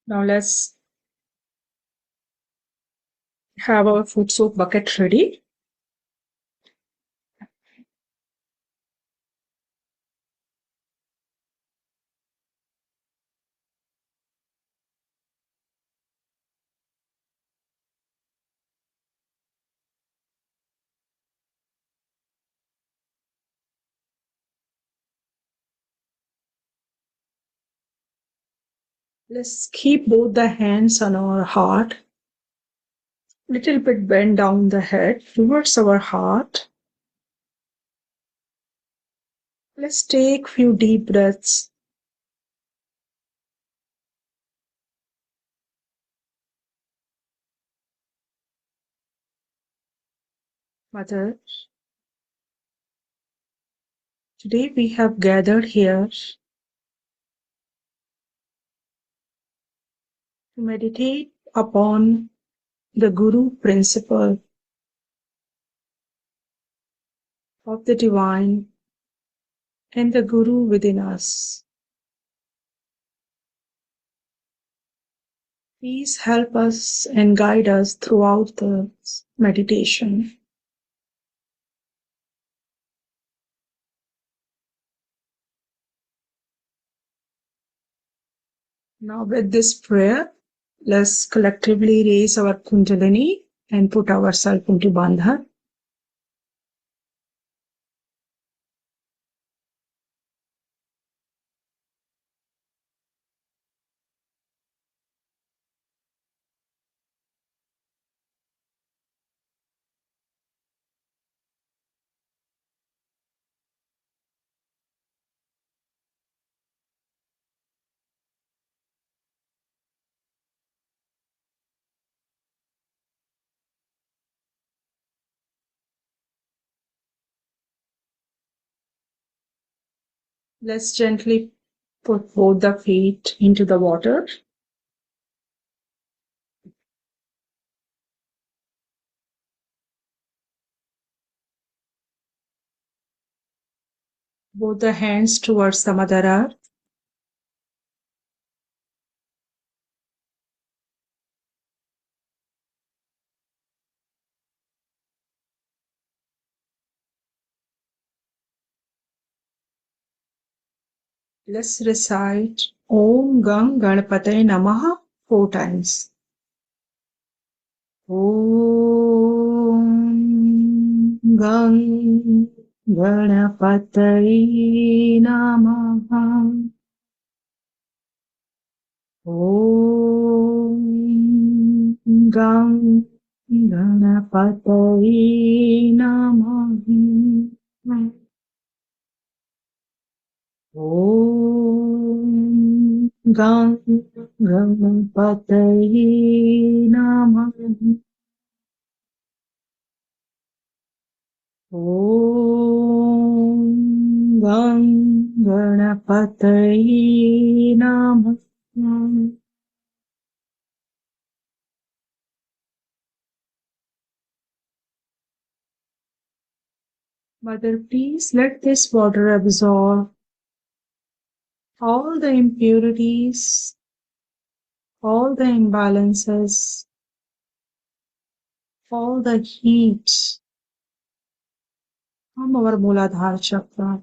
Now let's have our foot soak bucket ready. Let's keep both the hands on our heart. Little bit bend down the head towards our heart. Let's take few deep breaths. Mother, today we have gathered here to meditate upon the Guru principle of the divine and the Guru within us. Please help us and guide us throughout the meditation. Now with this prayer, let's collectively raise our Kundalini and put ourselves into Bandha. Let's gently put both the feet into the water. Both the hands towards the Mother Earth. Let's recite Om Gam Ganapataye Namaha 4 times. Om Gam Ganapataye Namaha. Om Gam Ganapataye Namaha. Om Gam Ganapataye Namaha. Om Gam Ganapataye Namaha. Mother, please let this water absorb all the impurities, all the imbalances, all the heat from our Muladhara chakra.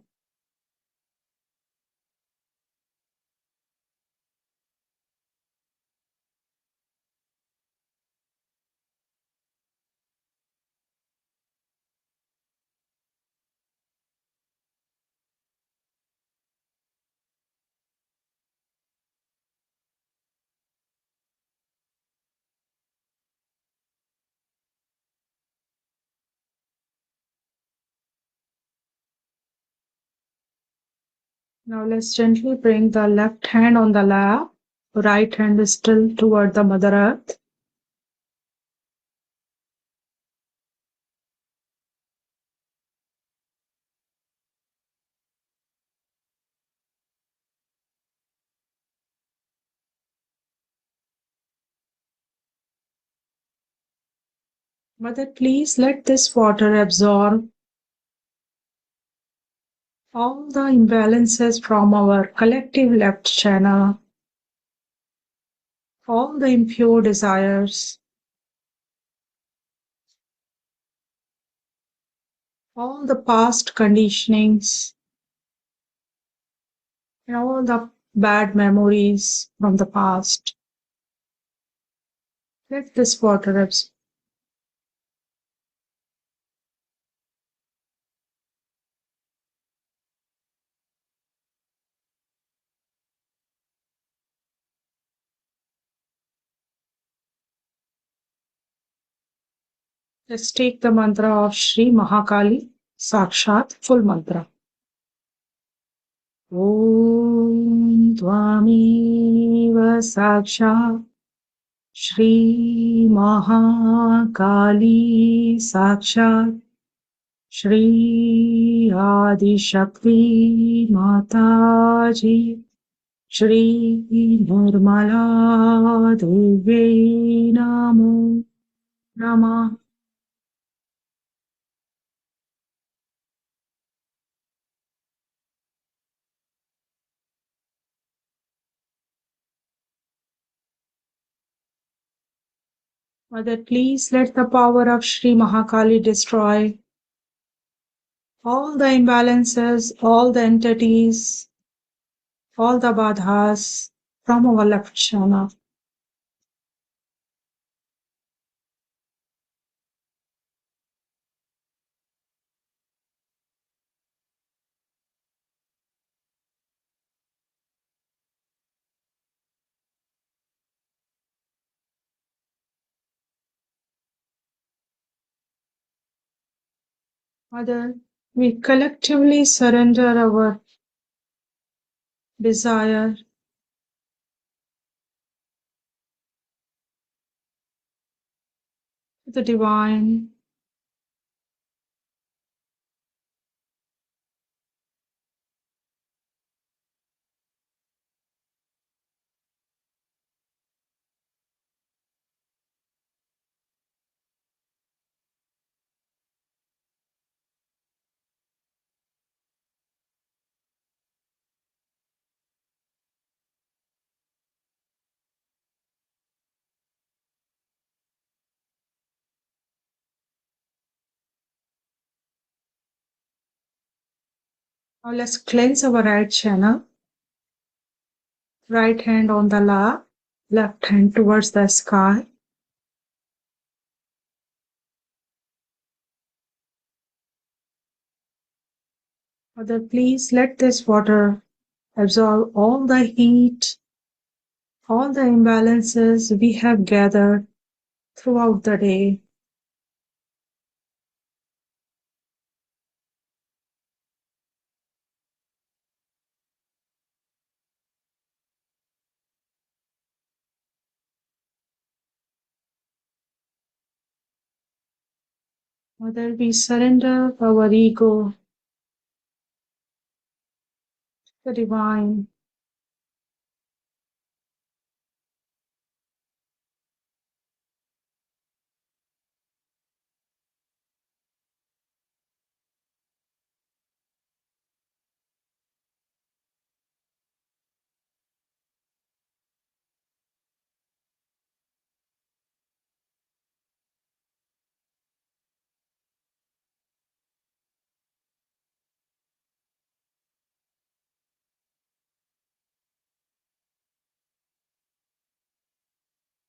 Now let's gently bring the left hand on the lap, right hand is still toward the Mother Earth. Mother, please let this water absorb all the imbalances from our collective left channel, all the impure desires, all the past conditionings, and all the bad memories from the past. Let this water absorb. Let's take the mantra of Shri Mahakali Sakshat, full mantra. Om Tvamiva Sakshat Shri Mahakali Sakshat Shri Adi Shakti Mataji Shri Nirmala Devi Namo Namah. Mother, please let the power of Shri Mahakali destroy all the imbalances, all the entities, all the badhas from our left chana. Mother, we collectively surrender our desire to the divine. Now let's cleanse our right channel. Right hand on the lap, left hand towards the sky. Mother, please let this water absorb all the heat, all the imbalances we have gathered throughout the day. Mother, we surrender our ego to the divine.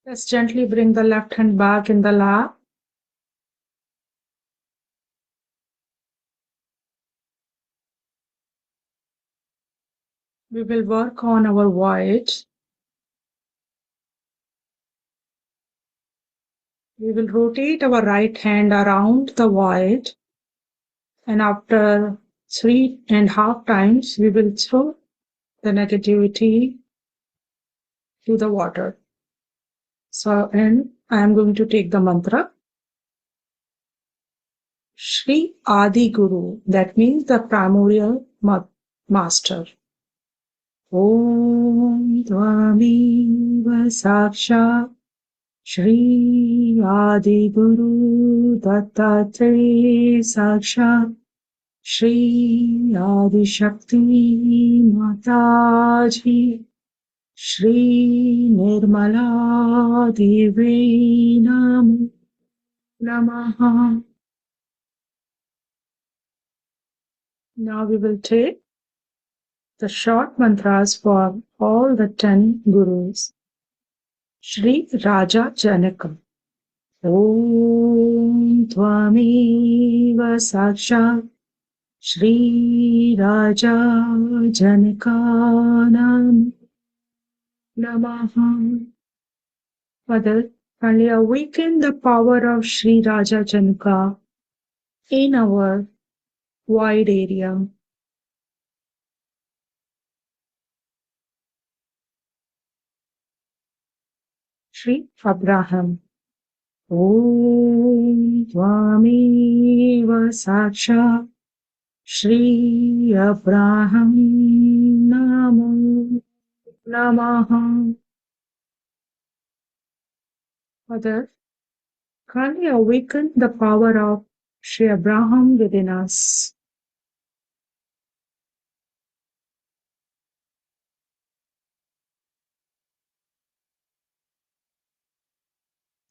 Let's gently bring the left hand back in the lap. We will work on our void. We will rotate our right hand around the void, and after 3.5 times, we will throw the negativity to the water. So, and I am going to take the mantra. Shri Adi Guru, that means the primordial master. Om Tvamiva Saksha Shri Adi Guru Dattatreya Saksha Shri Adi Shakti Mataji Shri Nirmala Devi Namo Namaha. Now we will take the short mantras for all the 10 gurus. Shri Raja Janaka. Om Tvameva Sakshat Shri Raja Janakanam Namaha. Mother, kindly awaken the power of Shri Raja Janaka in our wide area. Shri Abraham. Om Tvameva Sakshat Shri Abraham Namo Namaha. Mother, kindly awaken the power of Shri Abraham within us.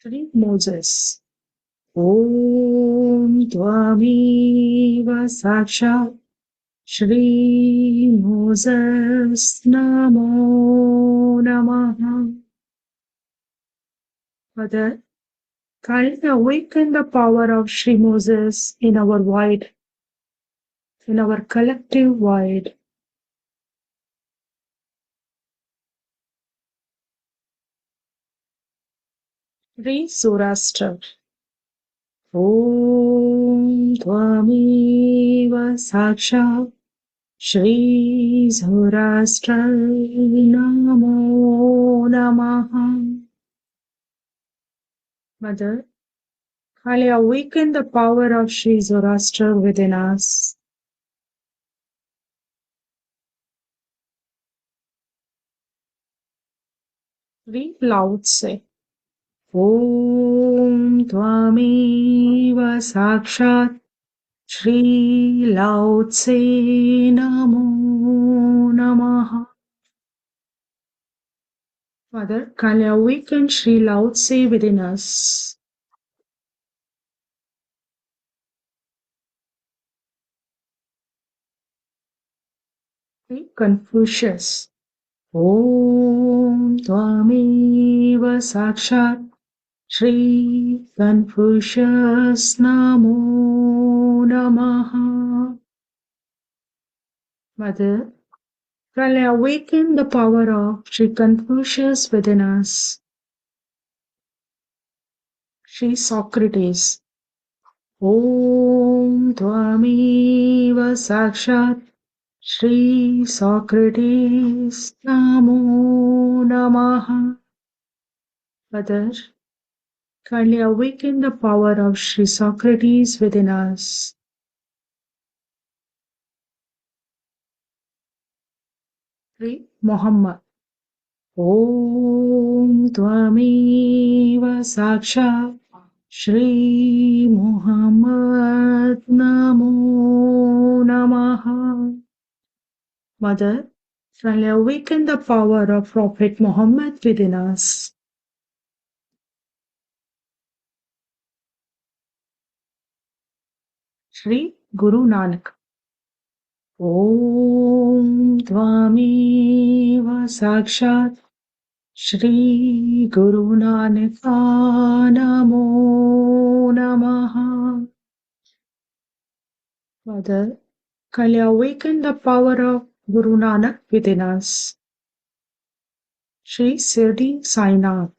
Shri Moses. Om Tvameva Sakshat Shri Moses Namo Namaha. Mother, kindly awaken the power of Shri Moses in our void, in our collective void. Shri Zoroaster. Om Tvameva Sakshat Shri Zoroaster Namo Namaha. Mother, kindly awaken the power of Shri Zoroaster within us. Shri Lao Tse. Om Tvameva Sakshat Shri Lao Tse Namo Namaha. Mother, kindly awaken Shri Lao Tse within us. Shri Confucius. Om Tvameva Sakshat Shri Confucius Namo Namaha. Mother, kindly awaken the power of Shri Confucius within us. Shri Socrates. Om Tvameva Sakshat Shri Socrates Namo Namaha. Mother, kindly awaken the power of Shri Socrates within us. Shri Muhammad. Om Tvameva Sakshat Shri Muhammad Namo Namaha. Mother, kindly awaken the power of Prophet Muhammad within us. Shri Guru Nanak. Om Tvameva Sakshat Shri Guru Nanak Namo Namaha. Mother, kindly awaken the power of Guru Nanak within us. Shri Sirdi Sainath.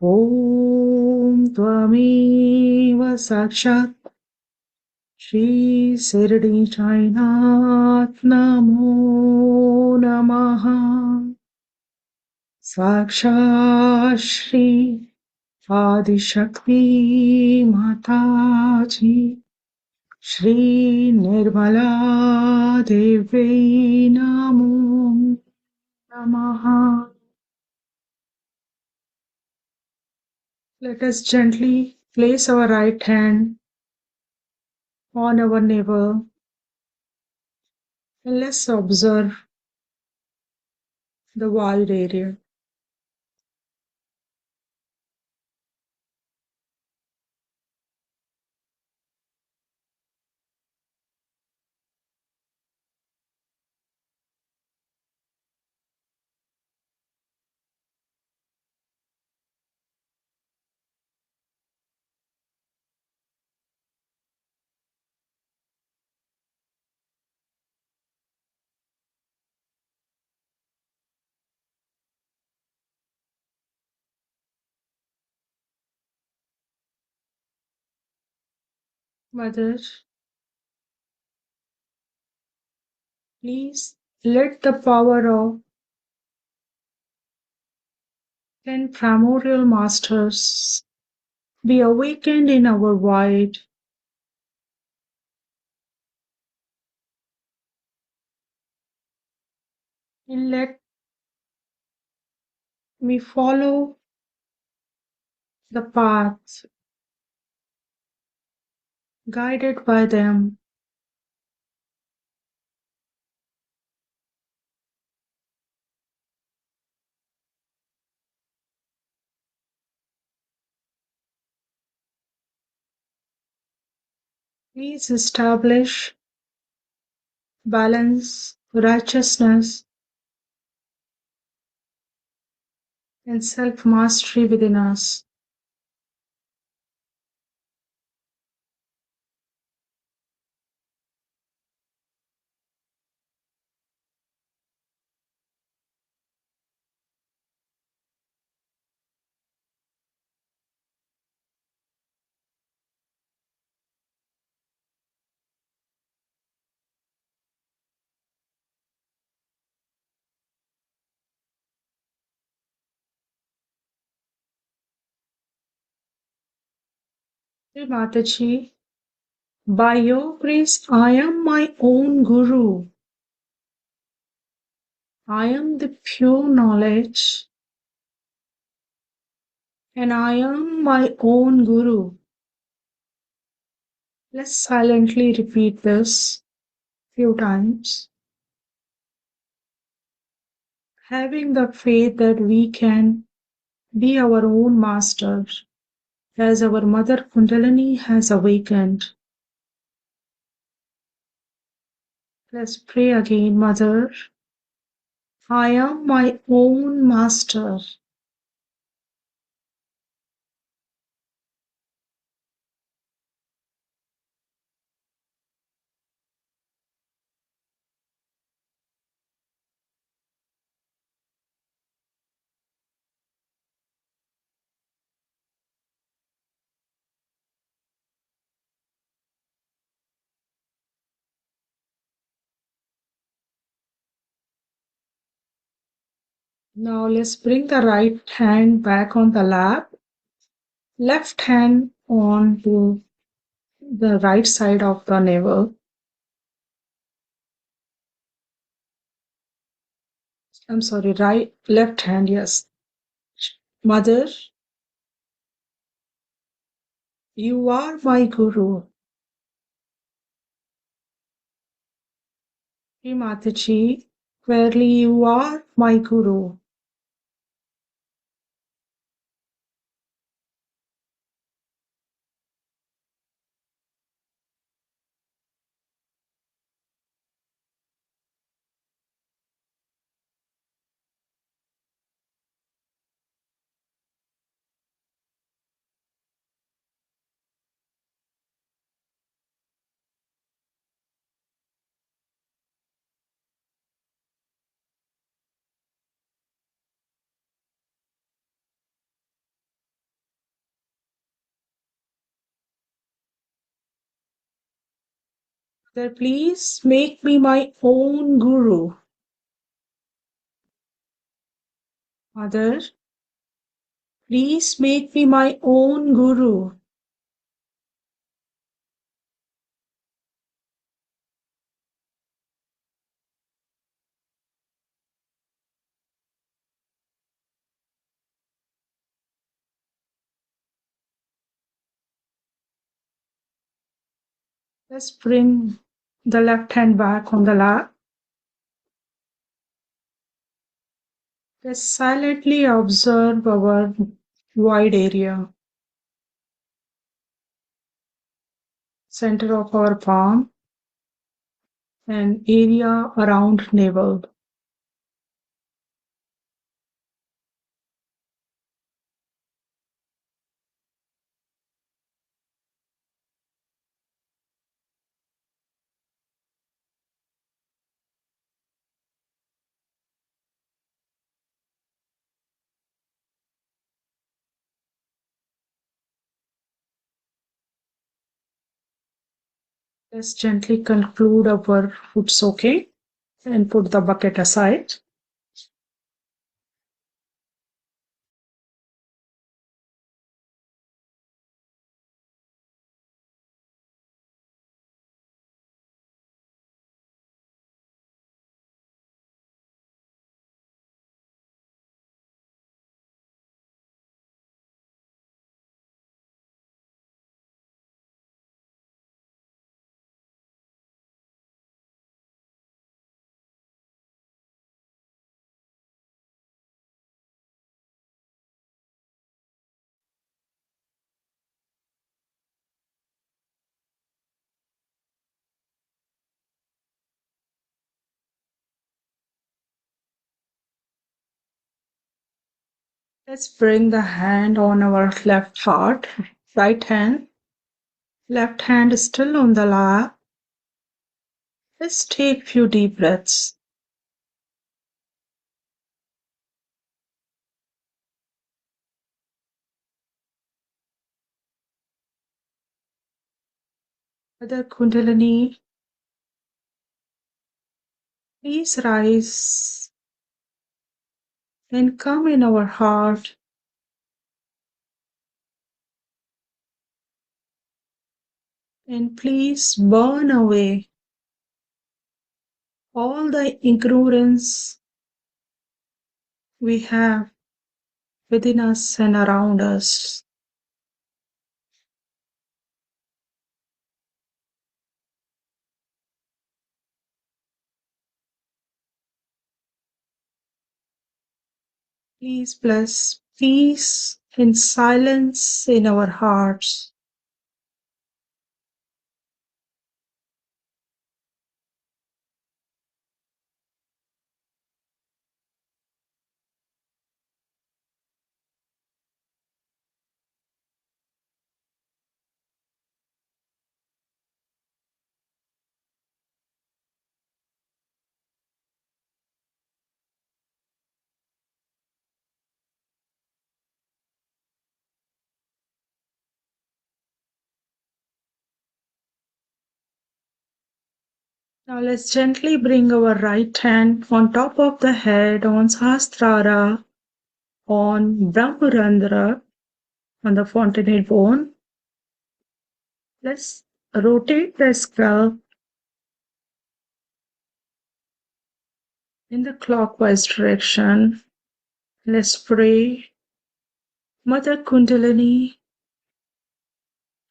Om Tvameva Sakshat Shri Sirdi Sainath Namo Namaha. Sakshat Shri Adishakti Mataji Shri Nirmala Devi Namo Namaha. Let us gently place our right hand on our navel and let's observe the wide area. Mother, please let the power of 10 primordial masters be awakened in our void. And let me follow the path guided by them. Please establish balance, righteousness, and self mastery within us. Hey Mataji, by your grace, I am my own guru. I am the pure knowledge, and I am my own guru. Let's silently repeat this few times, having the faith that we can be our own master as our mother Kundalini has awakened. Let's pray again, Mother. I am my own master. Now let's bring the right hand back on the lap, left hand on to the right side of the navel. I'm sorry, left hand, yes. Mother, you are my guru. Hey Mataji, verily you are my guru. Mother, please make me my own guru. Mother, please make me my own guru. Let's bring the left hand back on the lap. Just silently observe our wide area, center of our palm, and area around navel. Let's gently conclude our foot soaking and put the bucket aside. Let's bring the hand on our left heart, right hand, left hand is still on the lap. Let's take few deep breaths. Mother Kundalini, please rise and come in our heart. And please burn away all the ignorance we have within us and around us. Please bless peace and silence in our hearts. Now let's gently bring our right hand on top of the head on Sahasrara, on Brahmarandra, on the fontanel bone. Let's rotate the scalp in the clockwise direction. Let's pray. Mother Kundalini,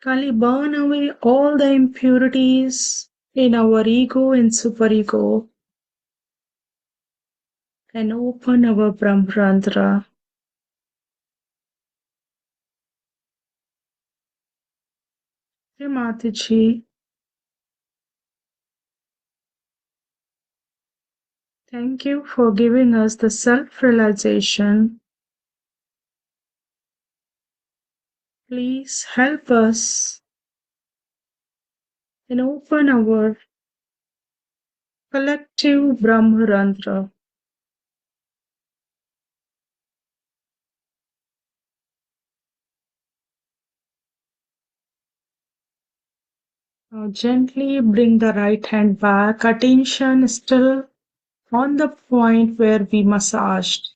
kindly burn away all the impurities in our ego and superego and open our Brahmarandra. Hey Mataji, thank you for giving us the self-realization. Please help us and open our collective Brahmarandra. Now gently bring the right hand back, attention still on the point where we massaged.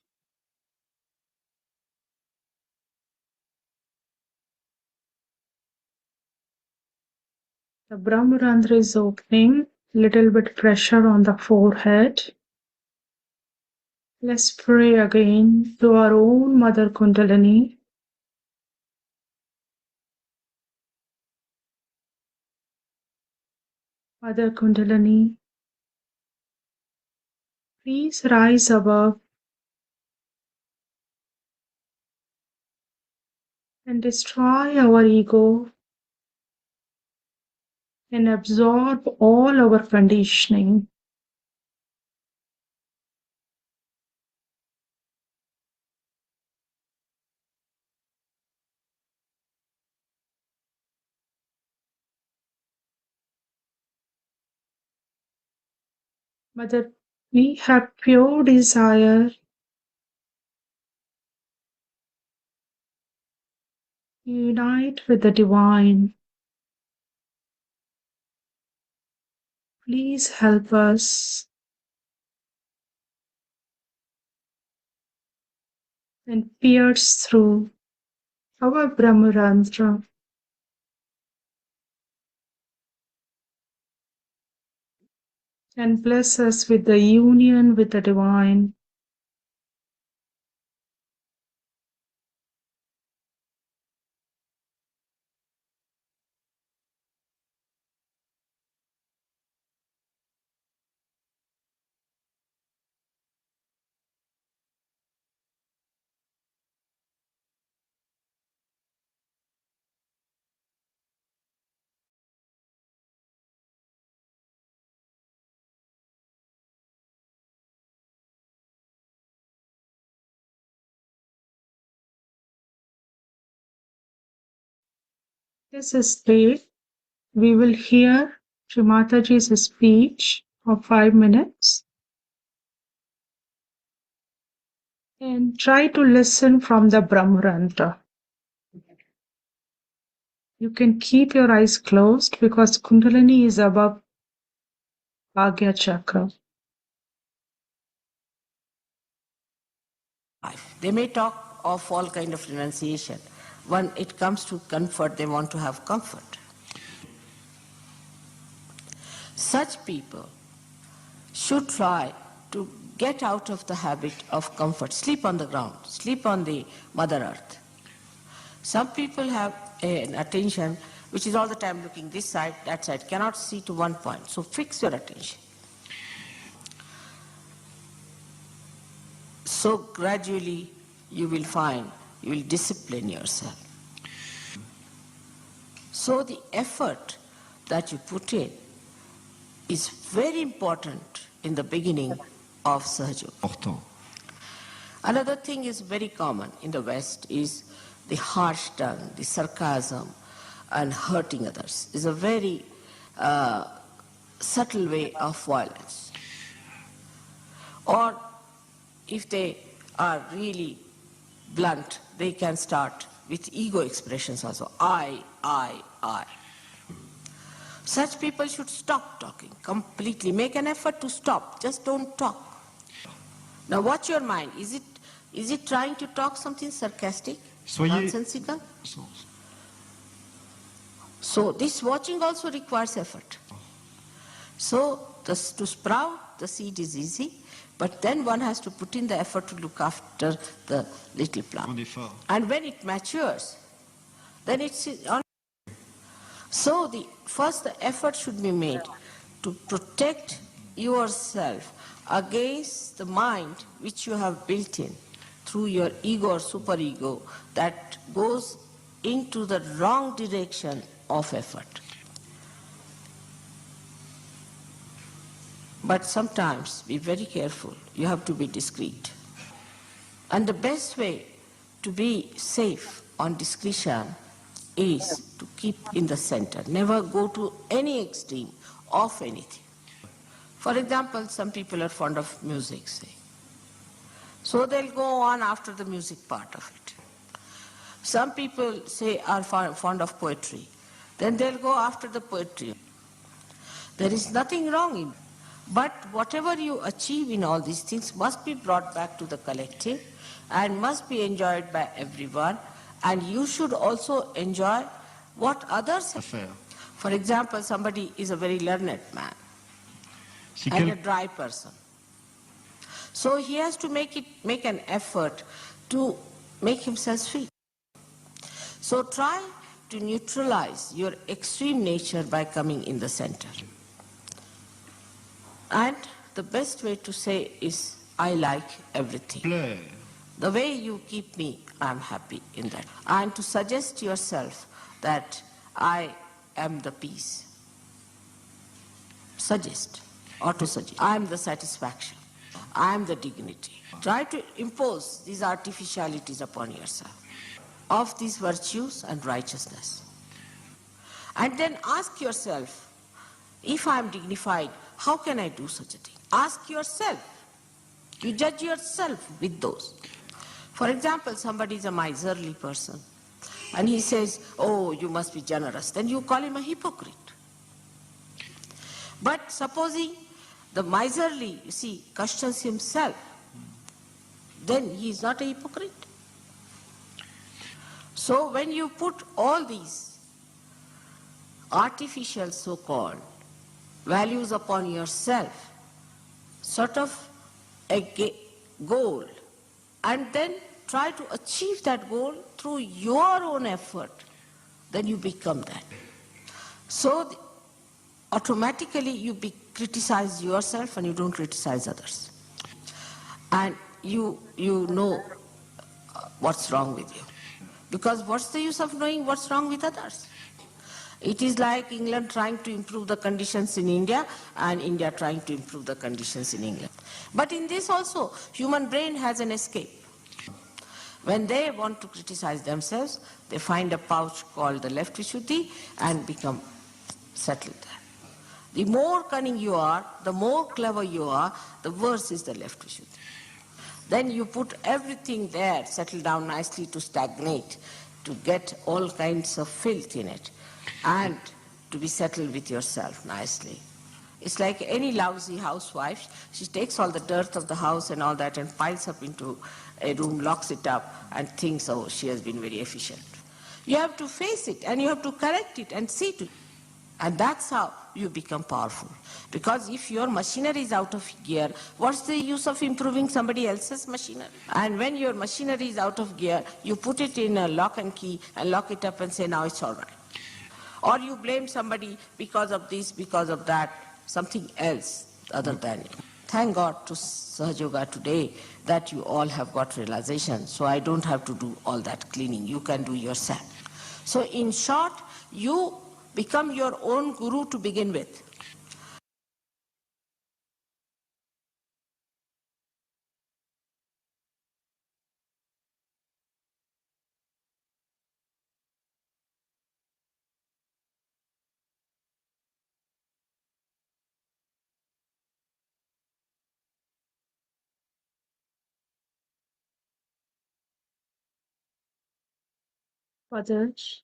The Brahmarandra is opening, little bit pressure on the forehead. Let's pray again to our own Mother Kundalini. Mother Kundalini, please rise above and destroy our ego and absorb all our conditioning. Mother, we have pure desire, unite with the divine. Please help us and pierce through our Brahmarantra and bless us with the union with the divine. This is state. We will hear Sri Mataji's speech of 5 minutes and try to listen from the Brahmaranta. You can keep your eyes closed because Kundalini is above Bhagya Chakra. They may talk of all kind of renunciation. When it comes to comfort, they want to have comfort. Such people should try to get out of the habit of comfort. Sleep on the ground, sleep on the Mother Earth. Some people have an attention which is all the time looking this side, that side, cannot see to one point. So fix your attention. So gradually you will find, you will discipline yourself. So the effort that you put in is very important in the beginning of Sahajayoga. Another thing is very common in the West is the harsh tongue, the sarcasm, and hurting others is a very subtle way of violence. Or if they are really blunt, they can start with ego expressions also. I. Such people should stop talking completely. Make an effort to stop. Just don't talk. Now watch your mind. Is it trying to talk something sarcastic, nonsensical? So this watching also requires effort. So to sprout the seed is easy, but then one has to put in the effort to look after the little plant. And when it matures, then it's on. So the effort should be made to protect yourself against the mind which you have built in through your ego or superego that goes into the wrong direction of effort. But sometimes be very careful. You have to be discreet. And the best way to be safe on discretion is to keep in the center. Never go to any extreme of anything. For example, some people are fond of music, say. So they'll go on after the music part of it. Some people say are fond of poetry. Then they'll go after the poetry. There is nothing wrong in it. But whatever you achieve in all these things must be brought back to the collective and must be enjoyed by everyone, and you should also enjoy what others have. For example, somebody is a very learned man and a dry person. So he has to make an effort to make himself sweet. So try to neutralize your extreme nature by coming in the center. And the best way to say is, I like everything. The way you keep me, I'm happy in that. And to suggest yourself that I am the peace. Suggest, or to suggest. I am the satisfaction. I am the dignity. Try to impose these artificialities upon yourself of these virtues and righteousness. And then ask yourself, if I am dignified, how can I do such a thing? Ask yourself. You judge yourself with those. For example, somebody is a miserly person and he says, oh, you must be generous. Then you call him a hypocrite. But supposing the miserly, you see, questions himself, then he is not a hypocrite. So when you put all these artificial so-called values upon yourself, sort of a goal, and then try to achieve that goal through your own effort, then you become that. So automatically you criticize yourself and you don't criticize others. And you know what's wrong with you. Because what's the use of knowing what's wrong with others? It is like England trying to improve the conditions in India and India trying to improve the conditions in England. But in this also, human brain has an escape. When they want to criticize themselves, they find a pouch called the left Vishuddhi and become settled there. The more cunning you are, the more clever you are, the worse is the left Vishuddhi. Then you put everything there, settle down nicely to stagnate, to get all kinds of filth in it, and to be settled with yourself nicely. It's like any lousy housewife. She takes all the dirt of the house and all that and piles up into a room, locks it up, and thinks, oh, she has been very efficient. You have to face it, and you have to correct it and see to it. And that's how you become powerful. Because if your machinery is out of gear, what's the use of improving somebody else's machinery? And when your machinery is out of gear, you put it in a lock and key and lock it up and say, now it's all right. Or you blame somebody because of this, because of that, something else other than you. Thank God to Sahajayoga today that you all have got realization, so I don't have to do all that cleaning. You can do yourself. So in short, you become your own guru to begin with. Others.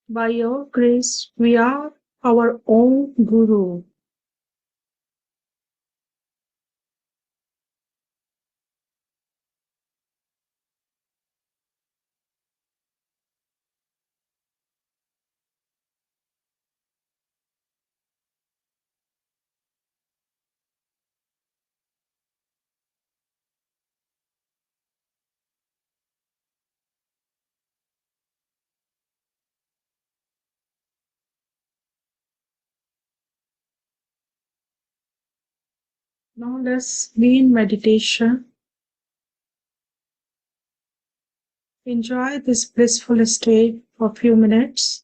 By your grace, we are our own guru. Now let's be in meditation. Enjoy this blissful state for a few minutes.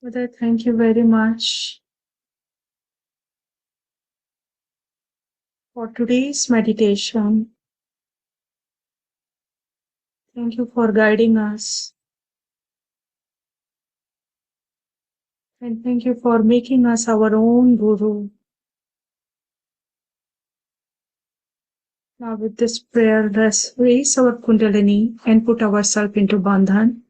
Uday, thank you very much for today's meditation. Thank you for guiding us. And thank you for making us our own guru. Now with this prayer, let's raise our Kundalini and put ourselves into Bandhan.